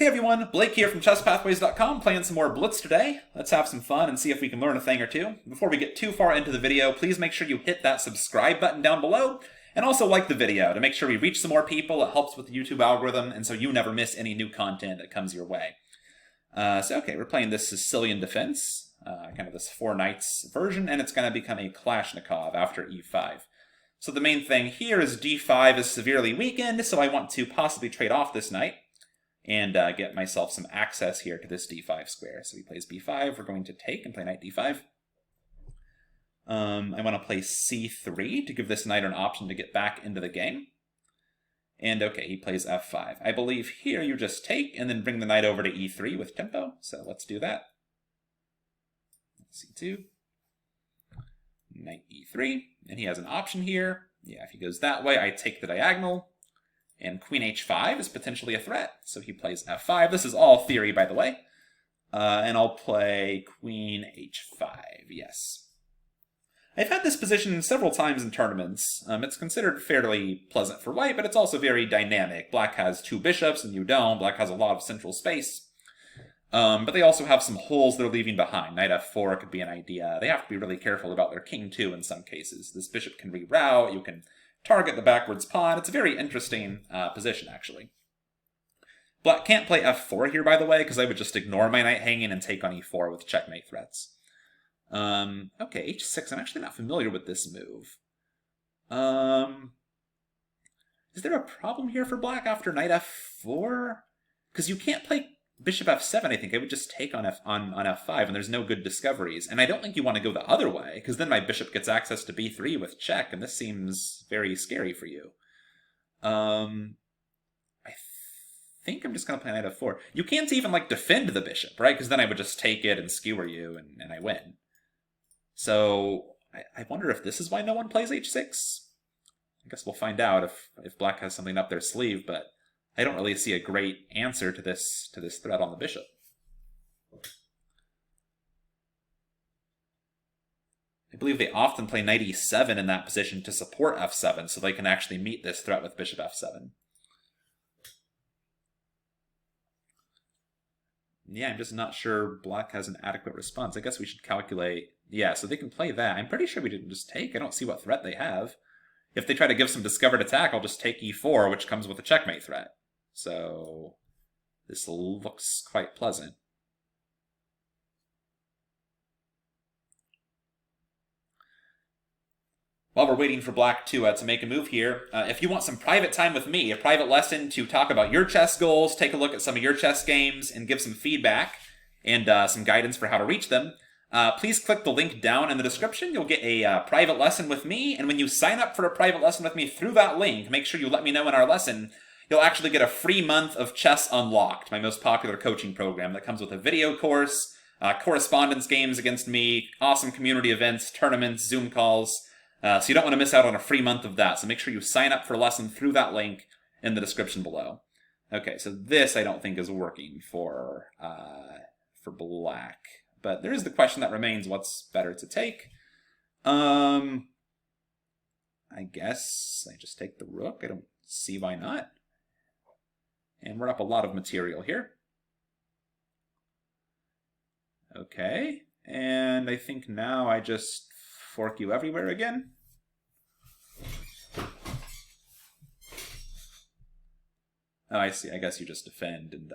Hey everyone, Blake here from ChessPathways.com playing some more Blitz today. Let's have some fun and see if we can learn a thing or two. Before we get too far into the video, please make sure you hit that subscribe button down below, and also like the video to make sure we reach some more people. It helps with the YouTube algorithm, and so you never miss any new content that comes your way. Okay, we're playing this Sicilian defense, kind of this 4 knights version, and it's going to become a Kalashnikov after e5. So the main thing here is d5 is severely weakened, so I want to possibly trade off this knight and get myself some access here to this d5 square. So he plays b5, we're going to take and play knight d5. I want to play c3 to give this knight an option to get back into the game. And okay, he plays f5. I believe here you just take and then bring the knight over to e3 with tempo, so let's do that. c2, knight e3, and he has an option here. Yeah, if he goes that way, I take the diagonal. And queen h5 is potentially a threat, so he plays f5. This is all theory, by the way. And I'll play queen h5, yes. I've had this position several times in tournaments. It's considered fairly pleasant for white, but it's also very dynamic. Black has 2 bishops, and you don't. Black has a lot of central space. But they also have some holes they're leaving behind. Knight f4 could be an idea. They have to be really careful about their king, too, in some cases. This bishop can reroute, you can target the backwards pawn. It's a very interesting position, actually. Black can't play f4 here, by the way, because I would just ignore my knight hanging and take on e4 with checkmate threats. Okay, h6. I'm actually not familiar with this move. Is there a problem here for black after knight f4? Because you can't play bishop f7, I think. I would just take on f5, and there's no good discoveries. And I don't think you want to go the other way, because then my bishop gets access to b3 with check, and this seems very scary for you. I think I'm just going to play knight f4. You can't even, like, defend the bishop, right? Because then I would just take it and skewer you, and I win. So I wonder if this is why no one plays h6? I guess we'll find out if black has something up their sleeve, but I don't really see a great answer to this threat on the bishop. I believe they often play knight e7 in that position to support f7, so they can actually meet this threat with bishop f7. Yeah, I'm just not sure black has an adequate response. I guess we should calculate. Yeah, so they can play that. I'm pretty sure we didn't just take. I don't see what threat they have. If they try to give some discovered attack, I'll just take e4, which comes with a checkmate threat. So this looks quite pleasant. While we're waiting for black to make a move here, if you want some private time with me, a private lesson to talk about your chess goals, take a look at some of your chess games, and give some feedback and some guidance for how to reach them, please click the link down in the description. You'll get a private lesson with me, and when you sign up for a private lesson with me through that link, make sure you let me know in our lesson. You'll actually get a free month of Chess Unlocked, my most popular coaching program that comes with a video course, correspondence games against me, awesome community events, tournaments, Zoom calls. So you don't want to miss out on a free month of that. So make sure you sign up for a lesson through that link in the description below. Okay, so this I don't think is working for black. But there is the question that remains, what's better to take? I guess I just take the rook. I don't see why not. And we're up a lot of material here. Okay, and I think now I just fork you everywhere again. Oh, I see. I guess you just defend, and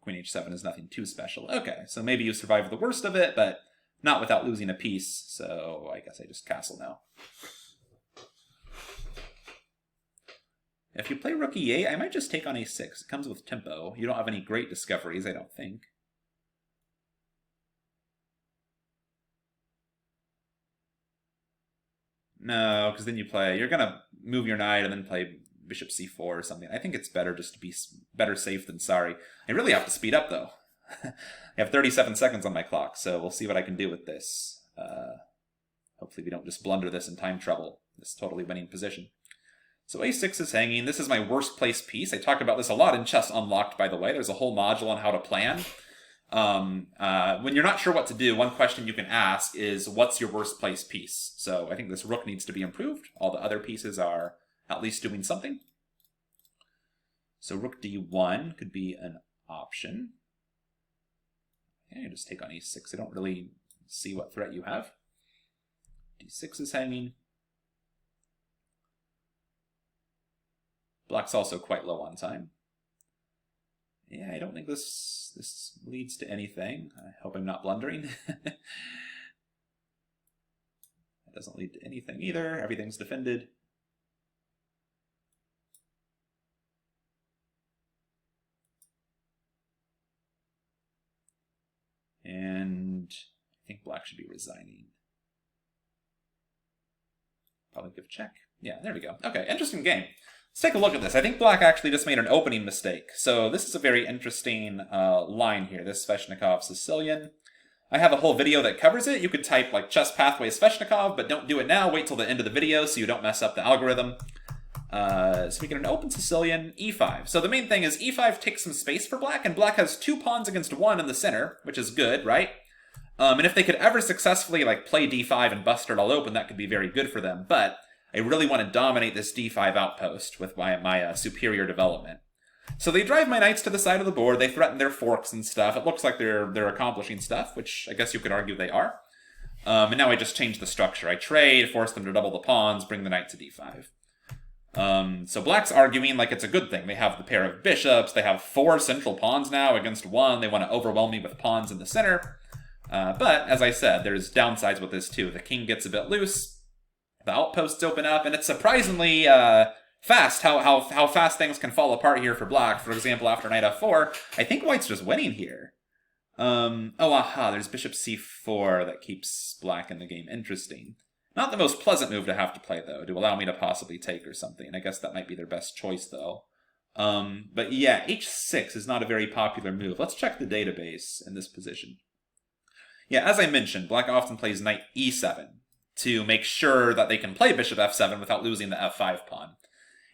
queen h7 is nothing too special. Okay, so maybe you survive the worst of it, but not without losing a piece, so I guess I just castle now. If you play rook e8, I might just take on a6. It comes with tempo. You don't have any great discoveries, I don't think. No, because then you're going to move your knight and then play bishop c4 or something. I think it's better just to be better safe than sorry. I really have to speed up, though. I have 37 seconds on my clock, so we'll see what I can do with this. Hopefully we don't just blunder this in time trouble, this totally winning position. So a6 is hanging. This is my worst place piece. I talk about this a lot in Chess Unlocked, by the way. There's a whole module on how to plan. When you're not sure what to do, one question you can ask is, what's your worst place piece? So I think this rook needs to be improved. All the other pieces are at least doing something. So rook d1 could be an option. Yeah, you just take on e6. I don't really see what threat you have. d6 is hanging. Black's also quite low on time. Yeah, I don't think this leads to anything. I hope I'm not blundering. It doesn't lead to anything either. Everything's defended. And I think black should be resigning. Probably give check. Yeah, there we go. Okay, interesting game. Let's take a look at this. I think black actually just made an opening mistake. So this is a very interesting line here, this Sveshnikov Sicilian. I have a whole video that covers it. You could type like chess pathway Sveshnikov, but don't do it now. Wait till the end of the video so you don't mess up the algorithm. So we get an open Sicilian, e5. So the main thing is e5 takes some space for black, and black has 2 pawns against 1 in the center, which is good, right? And if they could ever successfully like play d5 and bust it all open, that could be very good for them. But I really want to dominate this d5 outpost with my superior development. So they drive my knights to the side of the board. They threaten their forks and stuff. It looks like they're accomplishing stuff, which I guess you could argue they are. And now I just change the structure. I trade, force them to double the pawns, bring the knight to d5. So black's arguing like it's a good thing. They have the pair of bishops. They have 4 central pawns now against 1. They want to overwhelm me with pawns in the center. But, as I said, there's downsides with this too. The king gets a bit loose. The outposts open up, and it's surprisingly fast how fast things can fall apart here for black. For example, after knight f4, I think white's just winning here. There's bishop c4 that keeps black in the game. Interesting. Not the most pleasant move to have to play, though, to allow me to possibly take or something. I guess that might be their best choice, though. But yeah, h6 is not a very popular move. Let's check the database in this position. Yeah, as I mentioned, black often plays knight e7 to make sure that they can play bishop f7 without losing the f5 pawn.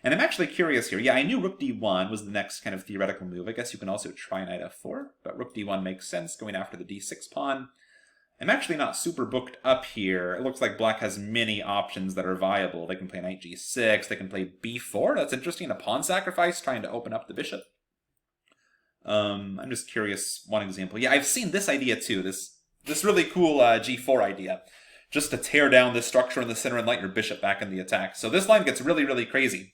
And I'm actually curious here. Yeah, I knew rook d1 was the next kind of theoretical move. I guess you can also try knight f4, but rook d1 makes sense, going after the d6 pawn. I'm actually not super booked up here. It looks like black has many options that are viable. They can play knight g6, they can play b4. That's interesting, a pawn sacrifice, trying to open up the bishop. I'm just curious, one example. Yeah, I've seen this idea too, this really cool g4 idea. Just to tear down this structure in the center and let your bishop back in the attack. So this line gets really, really crazy.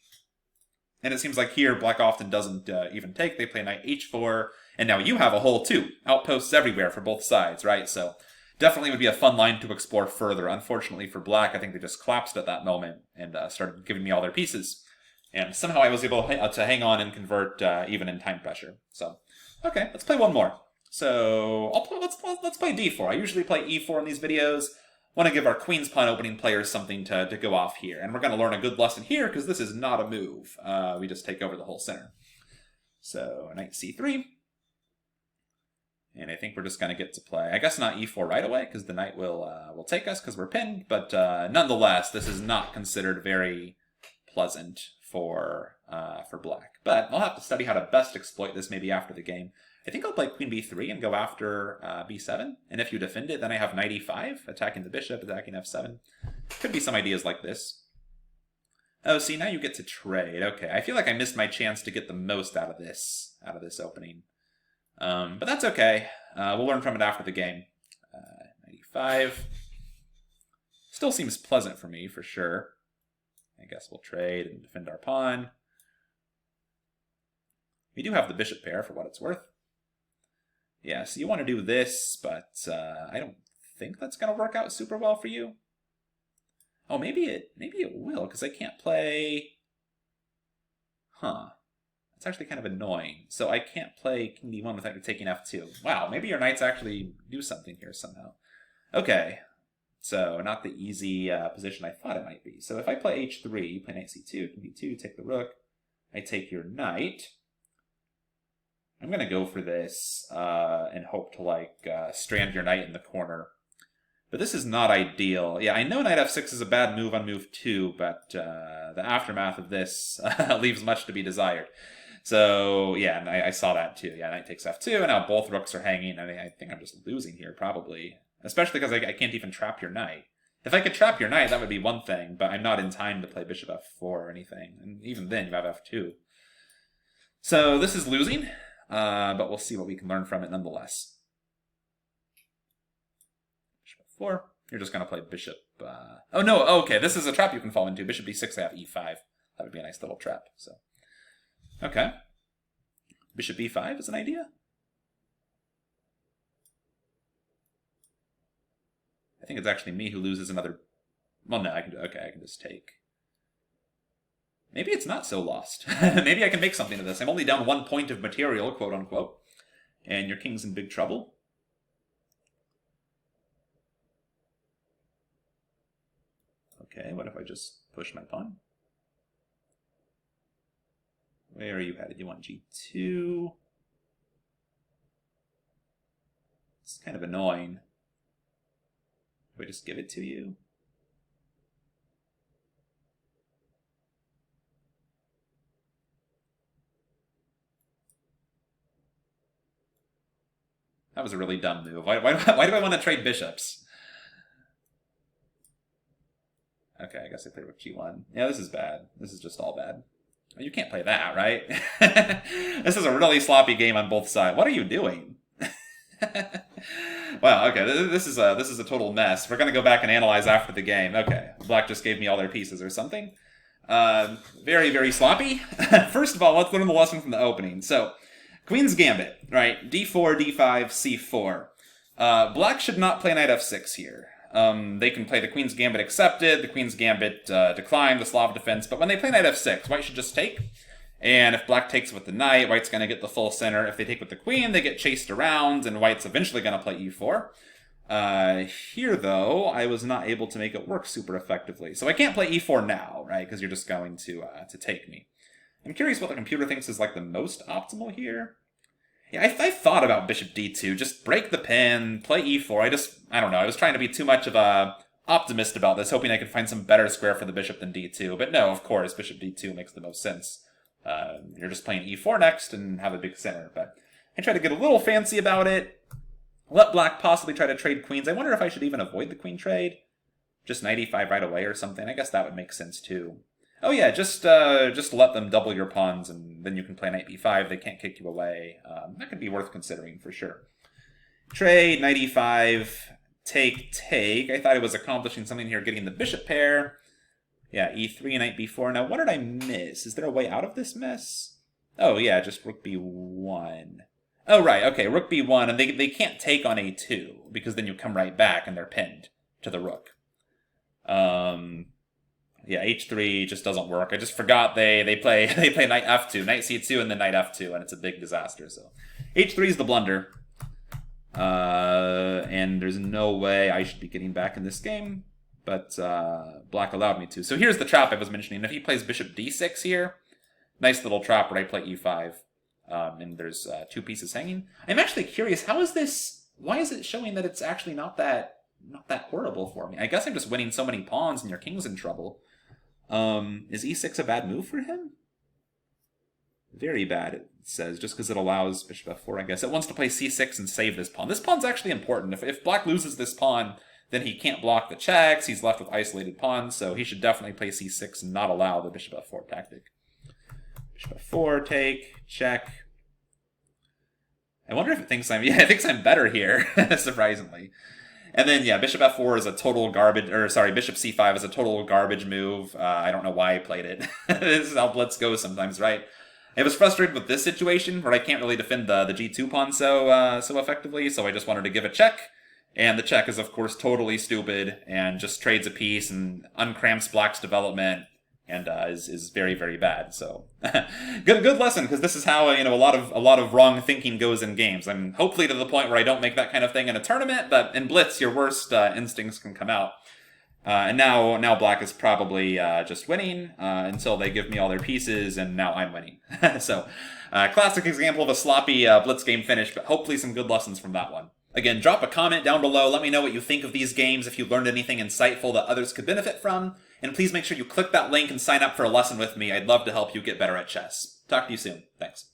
And it seems like here, black often doesn't even take. They play knight h4, and now you have a hole too. Outposts everywhere for both sides, right? So definitely would be a fun line to explore further. Unfortunately for black, I think they just collapsed at that moment and started giving me all their pieces. And somehow I was able to hang on and convert even in time pressure. So, okay, let's play one more. So let's play d4. I usually play e4 in these videos. Want to give our queen's pawn opening players something to go off here. And we're going to learn a good lesson here because this is not a move. We just take over the whole center. So knight c3. And I think we're just going to get to play, I guess not e4 right away because the knight will take us because we're pinned. But nonetheless, this is not considered very pleasant for black. But I'll have to study how to best exploit this maybe after the game. I think I'll play queen b3 and go after b7. And if you defend it, then I have knight e5, attacking the bishop, attacking f7. Could be some ideas like this. Oh, see, now you get to trade. Okay, I feel like I missed my chance to get the most out of this opening. But that's okay. We'll learn from it after the game. Knight e5. Still seems pleasant for me, for sure. I guess we'll trade and defend our pawn. We do have the bishop pair for what it's worth. Yeah, so you want to do this, but I don't think that's going to work out super well for you. Oh, maybe it will, because I can't play... Huh. That's actually kind of annoying. So I can't play king d1 without taking f2. Wow, maybe your knights actually do something here somehow. Okay, so not the easy position I thought it might be. So if I play h3, you play knight c2, king d2, take the rook, I take your knight. I'm going to go for this and hope to strand your knight in the corner. But this is not ideal. Yeah, I know knight f6 is a bad move on move 2, but the aftermath of this leaves much to be desired. So, yeah, and I saw that too. Yeah, knight takes f2, and now both rooks are hanging. I think I'm just losing here, probably. Especially because I can't even trap your knight. If I could trap your knight, that would be one thing, but I'm not in time to play bishop f4 or anything. And even then, you have f2. So this is losing. but we'll see what we can learn from it nonetheless. Bishop f4. You're just going to play bishop... Oh, no, okay, this is a trap you can fall into. Bishop d6, I have e5. That would be a nice little trap, so... Okay. Bishop b5 is an idea? I think it's actually me who loses another... Well, no, I can just take. Maybe it's not so lost. Maybe I can make something of this. I'm only down 1 point of material, quote-unquote. And your king's in big trouble. Okay, what if I just push my pawn? Where are you headed? You want g2? It's kind of annoying. Do I just give it to you? That was a really dumb move. Why do I want to trade bishops? Okay, I guess I play rook g1. Yeah, this is bad. This is just all bad. You can't play that, right? This is a really sloppy game on both sides. What are you doing? Wow, okay, this is a total mess. We're going to go back and analyze after the game. Okay, Black just gave me all their pieces or something. Very, very sloppy. First of all, let's learn the lesson from the opening. So, Queen's Gambit, right? d4, d5, c4. Black should not play knight f6 here. They can play the Queen's Gambit accepted, the Queen's Gambit declined, the Slav defense, but when they play knight f6, white should just take. And if black takes with the knight, white's going to get the full center. If they take with the queen, they get chased around, and white's eventually going to play e4. Here, though, I was not able to make it work super effectively. So I can't play e4 now, right? Because you're just going to take me. I'm curious what the computer thinks is like the most optimal here. Yeah, I thought about bishop d2. Just break the pin, play e4. I don't know. I was trying to be too much of a optimist about this, hoping I could find some better square for the bishop than d2. But no, of course, bishop d2 makes the most sense. You're just playing e4 next and have a big center. But I try to get a little fancy about it. Let black possibly try to trade queens. I wonder if I should even avoid the queen trade. Just knight e5 right away or something. I guess that would make sense too. Oh yeah, just let them double your pawns and then you can play knight b5. They can't kick you away. That could be worth considering for sure. Trade, knight e5, take. I thought I was accomplishing something here, getting the bishop pair. Yeah, e3, knight b4. Now, what did I miss? Is there a way out of this mess? Oh, yeah, just rook b1. Oh, right, okay, rook b1, and they can't take on a2, because then you come right back and they're pinned to the rook. Yeah, h3 just doesn't work. I just forgot they play knight f2, knight c2, and then knight f2, and it's a big disaster, so. h3 is the blunder. And there's no way I should be getting back in this game. But black allowed me to. So here's the trap I was mentioning. If he plays bishop d6 here, nice little trap where I play e5. And there's 2 pieces hanging. I'm actually curious, how is this... Why is it showing that it's actually not that horrible for me? I guess I'm just winning so many pawns and your king's in trouble. Is e6 a bad move for him? Very bad, it says, just because it allows bishop f4, I guess. It wants to play c6 and save this pawn. This pawn's actually important. If black loses this pawn, then he can't block the checks. He's left with isolated pawns, so he should definitely play c6 and not allow the bishop f4 tactic. Bishop f4, take, check. I wonder if it thinks I'm... Yeah, it thinks I'm better here, surprisingly. And then, yeah, bishop f4 is a total garbage... Or, sorry, bishop c5 is a total garbage move. I don't know why I played it. This is how Blitz goes sometimes, right? I was frustrated with this situation, where I can't really defend the g2 pawn so effectively, so I just wanted to give a check. And the check is, of course, totally stupid and just trades a piece and uncramps black's development and is very, very bad. So good lesson, because this is how a lot of wrong thinking goes in games. I'm hopefully to the point where I don't make that kind of thing in a tournament, but in Blitz, your worst instincts can come out. And now black is probably just winning until they give me all their pieces, and now I'm winning. So classic example of a sloppy Blitz game finish, but hopefully some good lessons from that one. Again, drop a comment down below. Let me know what you think of these games, if you learned anything insightful that others could benefit from. And please make sure you click that link and sign up for a lesson with me. I'd love to help you get better at chess. Talk to you soon. Thanks.